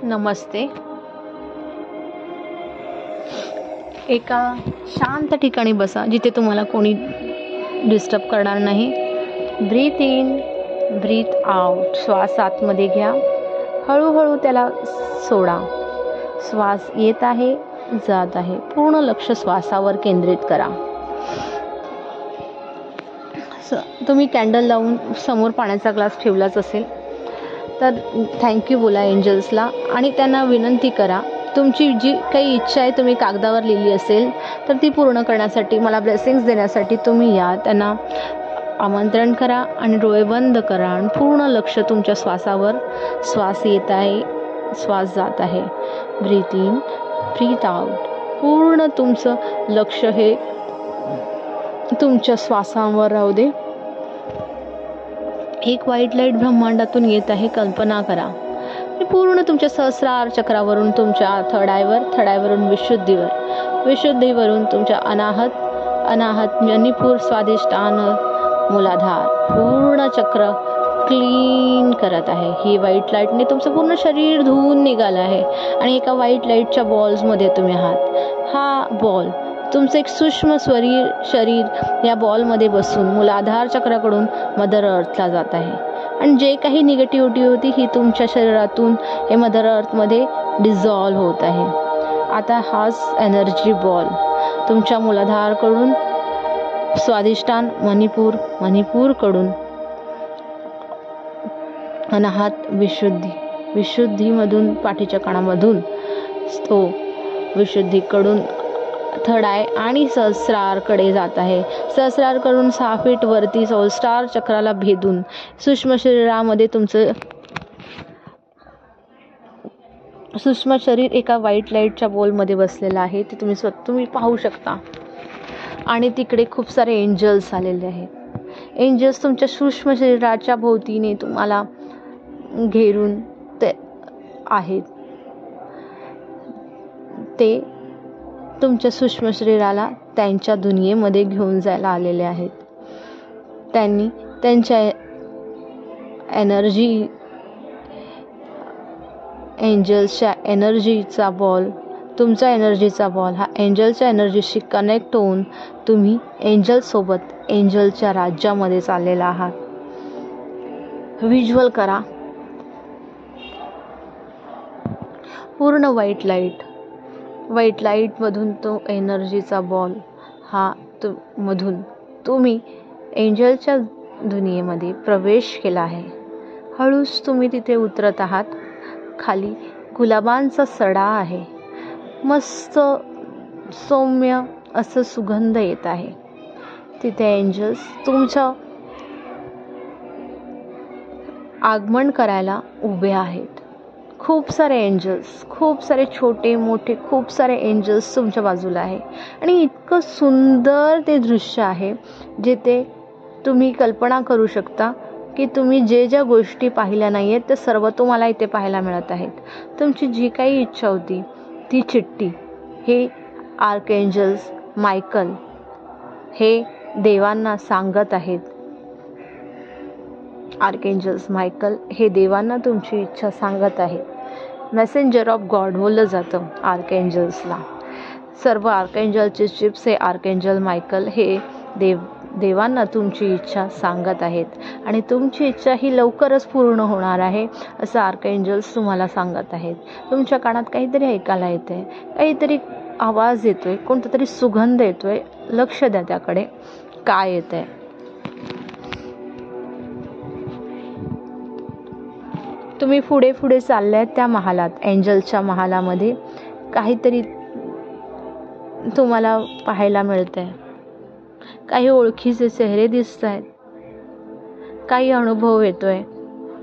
नमस्ते. एका शांत ठिकाणी बसा जिथे तुम्हाला कोणी डिस्टर्ब करणार नाही. Breathe in, breathe out. श्वास आतमध्ये घ्या, हळूहळू त्याला सोडा. श्वास येत आहे, जात आहे. पूर्ण लक्ष श्वासावर केंद्रित करा. तुम्ही कॅन्डल लावून समोर पाण्याचा ग्लास ठेवलाच असेल तर थँक्यू बोला एंजल्सला आणि त्यांना विनंती करा. तुमची जी काही इच्छा आहे तुम्ही कागदावर लिहिली असेल तर ती पूर्ण करण्यासाठी, मला ब्लेसिंग्स देण्यासाठी तुम्ही या. त्यांना आमंत्रण करा आणि डोळे बंद करा आणि पूर्ण लक्ष तुमच्या श्वासावर. श्वास येत आहे, श्वास जात आहे. Breathe in, breathe out. पूर्ण तुमचं लक्ष हे तुमच्या श्वासावर राहू दे. एक व्हाईट लाईट ब्रह्मांडातून येत आहे, कल्पना करा. पूर्ण तुमच्या सहस्रार चक्रावरून तुमच्या थर्ड आयवरून विशुद्धीवरून तुमच्या अनाहत मणिपूर, स्वादिष्टान, मूलाधार पूर्ण चक्र क्लीन करत आहे. ही व्हाईट लाईटने तुमचं पूर्ण शरीर धुवून निघालं आहे आणि एका व्हाईट लाईटच्या बॉल्समध्ये तुम्ही आहात. हा बॉल तुमचं एक सूक्ष्म शरीर या बॉलमध्ये बसून मूलाधार चक्राकडून मदर अर्थला जात आहे आणि जे काही निगेटिव्हिटी होती ही तुमच्या शरीरातून हे मदर अर्थमध्ये डिझॉल्व्ह होत आहे. आता हाच एनर्जी बॉल तुमच्या मूलाधारकडून स्वादिष्टान, मणिपूरकडून अनाहत, विशुद्धीमधून पाठीच्या कानामधून तो विशुद्धीकडून थर्ड आय आणि सहस्रारकडे जात आहे. सहस्रारकडून 6 फीट वरती सोलस्टार चक्राला भेदून सूक्ष्म शरीरामध्ये तुमचं सूक्ष्म शरीर एका व्हाईट लाईटच्या बॉलमध्ये बसलेलं आहे. ते तुम्ही पाहू शकता आणि तिकडे खूप सारे एंजल्स आलेले आहेत. एंजल्स तुमच्या सूक्ष्म शरीराच्या भोवतीने तुम्हाला घेरून ते आहेत. ते तुमच्या सूक्ष्म शरीराला त्यांच्या दुनियेमध्ये घेऊन जायला आलेले आहेत. त्यांनी त्यांच्या एंजल्सच्या एनर्जीचा बॉल, तुमचा एनर्जीचा बॉल हा एंजलच्या एनर्जीशी कनेक्ट होऊन तुम्ही एंजलसोबत एंजलच्या राज्यामध्ये चाललेला आहात. व्हिज्युअल करा. पूर्ण व्हाईट लाईटमधून तो एनर्जीचा बॉल हा मधून तुम्ही एंजलच्या दुनियेमध्ये प्रवेश केला आहे. हळूच तुम्ही तिथे उतरत आहात. खाली गुलाबांचा सडा आहे. मस्त सौम्य असं सुगंध येत आहे. तिथे एंजल्स तुमचं आगमन करायला उभे आहेत. खूप सारे एंजल्स, खूप सारे छोटे मोठे खूप सारे एंजल्स तुमच्या बाजूला आहे आणि इतकं सुंदर ते दृश्य आहे जिथे तुम्ही कल्पना करू शकता की तुम्ही ज्या गोष्टी पाहिल्या नाही आहेत त्या सर्व तुम्हाला इथे पाहायला मिळत आहेत. तुमची जी काही इच्छा होती ती चिठ्ठी हे आर्कएंजल्स मायकल हे देवांना सांगत आहेत. आर्कएंजल्स मायकल हे देवांना तुमची इच्छा सांगत आहे. मेसेंजर ऑफ गॉड बोललं जातं आर्कएंजल्सला. सर्व आर्कएंजलचे चिप्स हे आर्कएंजल मायकल हे देवांना तुमची इच्छा सांगत आहेत आणि तुमची इच्छा ही लवकरच पूर्ण होणार आहे असं आर्कएंजल्स तुम्हाला सांगत आहेत. तुमच्या कानात काहीतरी ऐकायला येतंय, काहीतरी आवाज येतोय, कोणता तरी सुगंध येतोय. लक्ष द्या त्याकडे काय येतंय. तुम्ही पुढे चालले आहेत त्या महालात, एंजलच्या महालामध्ये काहीतरी तुम्हाला पाहायला मिळतंय. काही ओळखीचे चेहरे दिसत आहेत, काही अनुभव येतोय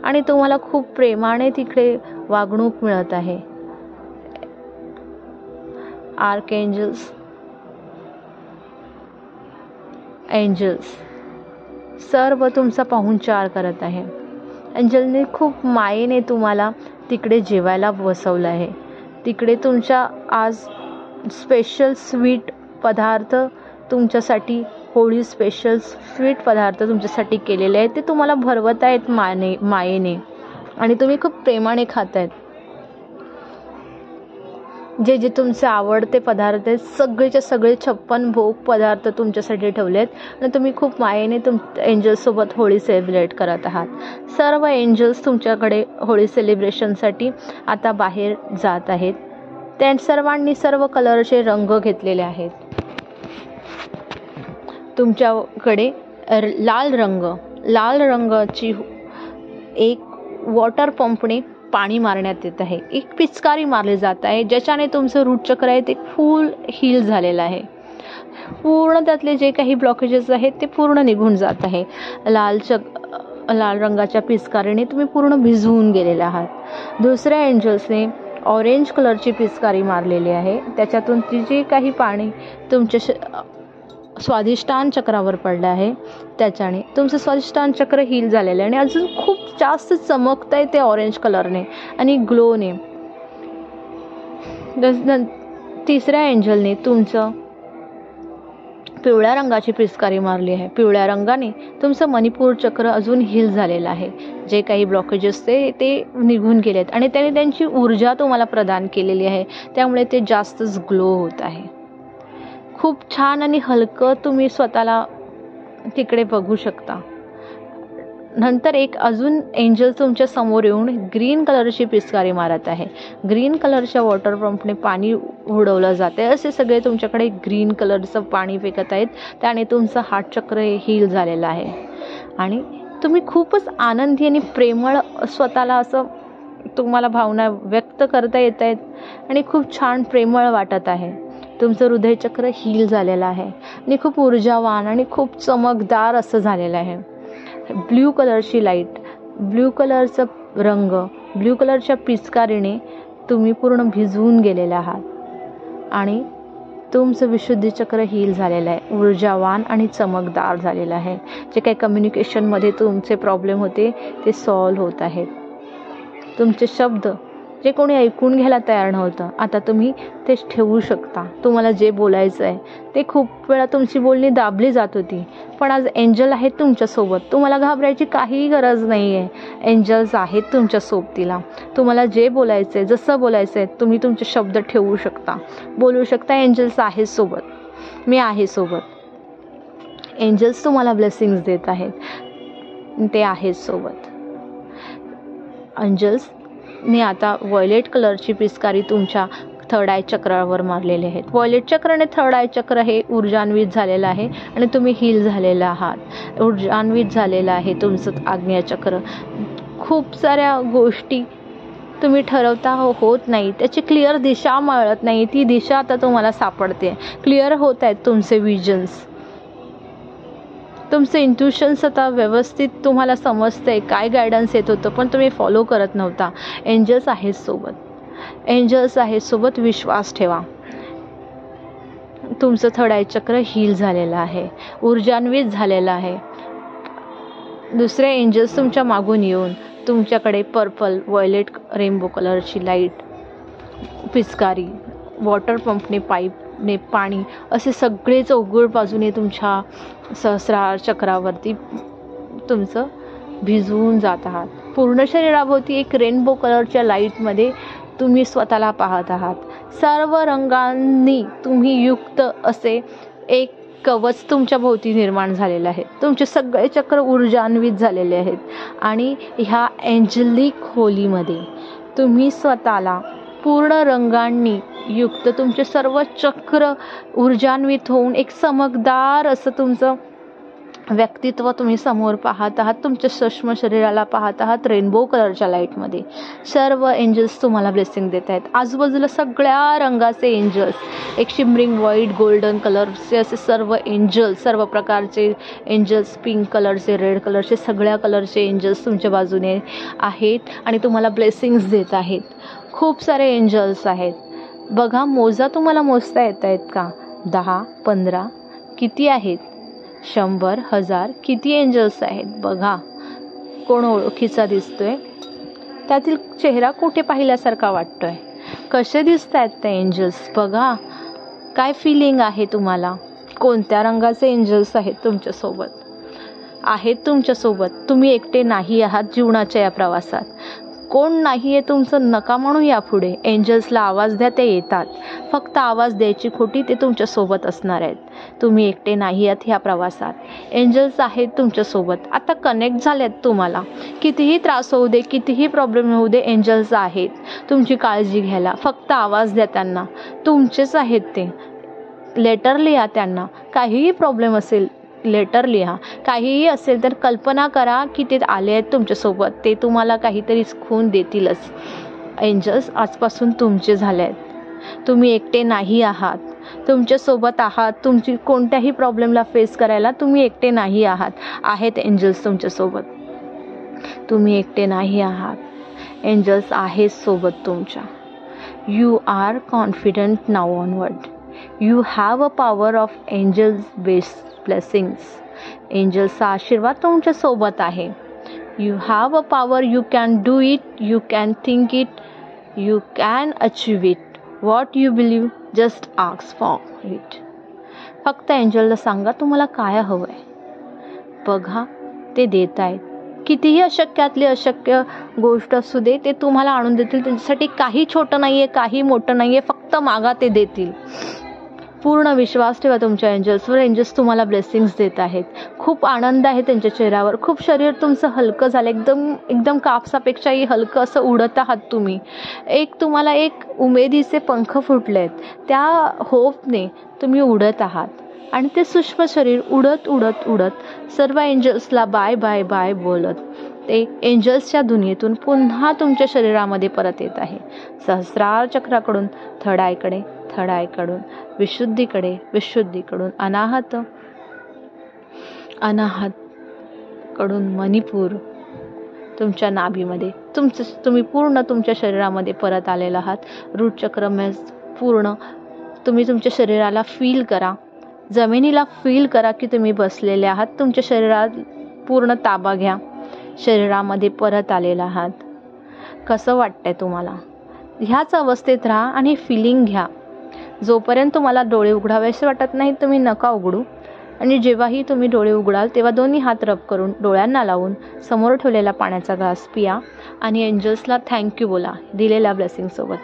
आणि तुम्हाला खूप प्रेमाने तिकडे वागणूक मिळत आहे. आर्कएंजल्स, एंजल्स सर्व तुमचा पाहुणचार करत आहे. एंजलने खूप मायेने तुम्हाला तिकडे जेवायला बसवलं आहे. तिकडे तुमच्या आज स्पेशल स्वीट पदार्थ तुमच्यासाठी, होळी स्पेशल स्वीट पदार्थ तुमच्यासाठी केलेले आहेत. ते तुम्हाला भरवत आहेत मायेने आणि तुम्ही खूप प्रेमाने खात आहेत. जे जे तुमचे आवडते पदार्थ आहेत सगळेच्या सगळे 56 भोग पदार्थ तुमच्यासाठी ठेवलेत आणि तुम्ही खूप मायेने एंजल्ससोबत होळी सेलिब्रेट करत आहात. सर्व एंजल्स तुमच्याकडे होळी सेलिब्रेशनसाठी आता बाहेर जात आहेत. त्या सर्वांनी सर्व कलरचे रंग घेतलेले आहेत. तुमच्याकडे लाल रंगाची एक वॉटर पंपने पाणी मारण्यात येत आहे. एक पिचकारी मारली जात आहे ज्याच्याने तुमचं रूट चक्र आहे ते फुल हील झालेलं आहे. पूर्ण त्यातले जे काही ब्लॉकेजेस आहेत ते पूर्ण निघून जात आहे. लाल रंगाच्या पिचकारीने तुम्ही पूर्ण भिजवून गेलेले आहात. दुसऱ्या एंजल्सने ऑरेंज कलरची पिचकारी मारलेली आहे. त्याच्यातून ती जे काही पाणी तुमच्या स्वादिष्टान चक्रावर पडलं आहे त्याच्याने तुमचं स्वादिष्टान चक्र हील झालेलं आहे आणि अजून खूप जास्त चमकतं आहे ते ऑरेंज कलरने आणि ग्लोने. तिसऱ्या एंजलने तुमचं पिवळ्या रंगाची पिचकारी मारली आहे. पिवळ्या रंगाने तुमचं मणिपूर चक्र अजून हील झालेलं आहे. जे काही ब्लॉकेजेस ते निघून गेलेत आणि त्याने त्यांची ऊर्जा तुम्हाला प्रदान केलेली आहे. त्यामुळे ते जास्तच ग्लो होत आहे. खूप छान आणि हलकं तुम्ही स्वतःला तिकडे बघू शकता. नंतर एक अजून एंजल तुमच्या समोर येऊन ग्रीन कलरची पिचकारी मारत आहे. ग्रीन कलरच्या वॉटर पंपने पाणी उडवलं जाते. असे सगळे तुमच्याकडे ग्रीन कलरचं पाणी फेकत आहेत. त्याने तुमचं हार्ट चक्र हील झालेलं आहे आणि तुम्ही खूपच आनंदी आणि प्रेमळ स्वतःला असं तुम्हाला भावना व्यक्त करता येत आहेत आणि खूप छान प्रेमळ वाटत आहे. तुमचं हृदयचक्र हील झालेलं आहे आणि खूप ऊर्जावान आणि खूप चमकदार असं झालेलं आहे. ब्ल्यू कलरची लाईट, ब्ल्यू कलरचं रंग, ब्ल्यू कलरच्या पिचकारीने तुम्ही पूर्ण भिजवून गेलेले आहात आणि तुमचं विशुद्धी चक्र हील झालेलं आहे. ऊर्जावान आणि चमकदार झालेलं आहे. जे काही कम्युनिकेशनमध्ये तुमचे प्रॉब्लेम होते ते सॉल्व्ह होत आहेत. तुमचे शब्द जे कोणी ऐकून घ्यायला तयार नव्हतं आता तुम्ही ते ठेवू शकता. तुम्हाला जे बोलायचं आहे ते खूप वेळा तुमची बोलणी दाबली जात होती पण आज एंजल आहेत तुमच्यासोबत. तुम्हाला घाबरायची काहीही गरज नाही आहे. एंजल्स आहेत तुमच्या सोबतीला. तुम्हाला जे बोलायचं आहे जसं बोलायचं आहे तुम्ही तुमचे शब्द ठेवू शकता, बोलू शकता. एंजल्स आहेत सोबत, मी आहे सोबत. एंजल्स तुम्हाला ब्लेसिंग्स देत आहेत, ते आहेत सोबत. एंजल्सने आता व्हायलेट कलरची पिचकारी तुमच्या थर्ड आय चक्रावर मारलेले आहेत. व्हायलेट चक्राने थर्ड आय चक्र हे ऊर्जान्वित झालेलं आहे आणि तुम्ही हील झालेला आहात. ऊर्जान्वित झालेलं आहे तुमचं आग्नेय चक्र. खूप साऱ्या गोष्टी तुम्ही ठरवता होत नाही, त्याची क्लिअर दिशा मिळत नाही. ती दिशा आता तुम्हाला सापडते. क्लिअर होत आहेत तुमचे विजन्स, तुमचे इंट्युशन्स आता व्यवस्थित तुम्हाला समजतंय काय गायडन्स येत होतं पण तुम्ही फॉलो करत नव्हता. एंजल्स आहेत सोबत, एंजल्स आहेत सोबत. विश्वास ठेवा. तुमचं थर्ड आय चक्र हील झालेलं आहे, ऊर्जान्वित झालेलं आहे. दुसरे एंजल्स तुमच्या मागून येऊन तुमच्याकडे पर्पल, व्हायलेट, रेनबो कलरची लाईट, पिचकारी, वॉटर पंपने, पाईपने पाणी असे सगळे चौगुळ बाजूने तुमच्या सहस्रार चक्रावरती तुमचं भिजवून जात आहात. पूर्ण शरीराभोवती एक रेनबो कलरच्या लाईटमध्ये तुम्ही स्वतःला पाहत आहात. सर्व रंगांनी तुम्ही युक्त असे एक कवच तुमच्या भोवती निर्माण झालेलं आहे. तुमचे सगळे चक्र ऊर्जान्वित झालेले आहेत आणि ह्या एंजलिक होलीमध्ये तुम्ही स्वतःला पूर्ण रंगांनी युक्त तुमचे सर्व चक्र ऊर्जान्वित होऊन एक चमकदार असं तुमचं व्यक्तित्व तुम्ही समोर पाहत आहात. तुमच्या सूक्ष्म शरीराला पाहत आहात रेनबो कलरच्या लाईटमध्ये. सर्व एंजल्स तुम्हाला ब्लेसिंग देत आहेत. आजूबाजूला सगळ्या रंगाचे एंजल्स, एक शिमरिंग व्हाईट, गोल्डन कलरचे असे सर्व एंजल्स, सर्व प्रकारचे एंजल्स, पिंक कलरचे, रेड कलरचे, सगळ्या कलरचे एंजल्स तुमच्या बाजूने आहेत आणि तुम्हाला ब्लेसिंग्स देत आहेत. खूप सारे एंजल्स आहेत. बघा, मोजा. तुम्हाला मोजता येत आहेत का? 10, 15 किती आहेत? 100, 1000 किती एंजल्स आहेत? बघा. कोण ओळखीचा दिसतोय? त्यातील चेहरा कुठे पाहिल्यासारखा वाटतोय? कसे दिसत आहेत ते एंजल्स? बघा. काय फिलिंग आहे तुम्हाला? कोणत्या रंगाचे एंजल्स आहेत तुमच्यासोबत? आहेत तुमच्यासोबत. तुम्ही एकटे नाही आहात जीवनाच्या या प्रवासात. कोण नाही आहे तुमचं नका म्हणू यापुढे. एंजल्सला आवाज द्या, ते येतात. फक्त आवाज द्यायची खोटी, ते तुमच्यासोबत असणार आहेत. तुम्ही एकटे नाही आहात ह्या प्रवासात. एंजल्स आहेत तुमच्यासोबत. आता कनेक्ट झालेत तुम्हाला. कितीही त्रास होऊ दे, कितीही प्रॉब्लेम होऊ दे, एंजल्स आहेत तुमची काळजी घ्यायला. फक्त आवाज द्या त्यांना, तुमचेच आहेत ते. लेटर लिहा त्यांना. काहीही प्रॉब्लेम असेल लेटर लिहा. काहीही असेल तर कल्पना करा की ते आले आहेत तुमच्यासोबत. ते तुम्हाला काहीतरी खून देतीलच. एंजल्स आजपासून तुमचे झाले आहेत. तुम्ही एकटे नाही आहात, तुमच्यासोबत आहात. तुमची कोणत्याही प्रॉब्लेमला फेस करायला तुम्ही एकटे नाही आहात. आहेत एंजल्स तुमच्यासोबत. तुम्ही एकटे नाही आहात. एंजल्स आहेत सोबत तुमच्या. You are confident now onward. You have a power of angels based blessings. एंजल्सचा आशीर्वाद तुमच्या सोबत आहे. You have a power. You can do it. You can think it. You can achieve it. What you believe, just ask for it. फक्त एंजलला सांगा तुम्हाला काय हवं आहे. बघा ते देत आहेत. कितीही अशक्यातली अशक्य गोष्ट असू दे, ते तुम्हाला आणून देतील. त्यांच्यासाठी काही छोटं नाही आहे, काही मोठं नाही आहे. फक्त मागा, ते देतील. पूर्ण विश्वास ठेवा तुमच्या एंजल्सवर. एंजल्स तुम्हाला ब्लेसिंग्स देत आहेत. खूप आनंद आहे त्यांच्या चेहऱ्यावर. खूप शरीर तुमचं हलकं झालं. एकदम कापसापेक्षाही हलकं असं उडत आहात तुम्ही. तुम्हाला एक उमेदीचे पंख फुटले आहेत. त्या होपने तुम्ही उडत आहात. आणि ते सूक्ष्म शरीर उडत उडत उडत सर्व एंजल्सला बाय बाय बाय बोलत ते एंजल्सच्या दुनियेतून पुन्हा तुमच्या शरीरामध्ये परत येत आहे. सहस्रार चक्राकडून थर्ड आयकडे, थर्ड आयकडून विशुद्धीकडे, विशुद्धीकडून अनाहत, अनाहत कडून मणिपूर, तुमच्या नाभीमध्ये तुम्ही पूर्ण तुमच्या शरीरामध्ये परत आलेला आहात. रूट चक्र पूर्ण तुम्ही तुमच्या शरीराला फील करा. जमिनीला फील करा की तुम्ही बसलेले आहात. तुमच्या शरीरात पूर्ण ताबा घ्या. शरीरामध्ये परत आलेला आहात. कसं वाटतंय तुम्हाला? ह्याच अवस्थेत राहा आणि फिलिंग घ्या. जोपर्यंत तुम्हाला डोळे उघडावेसे वाटत नाही, तुम्ही नका उघडू. आणि जेव्हाही तुम्ही डोळे उघडाल तेव्हा दोन्ही हात रब करून डोळ्यांना लावून समोर ठेवलेला पाण्याचा ग्लास पिया आणि एंजल्सला थँक्यू बोला दिलेल्या ब्लेसिंगसोबत.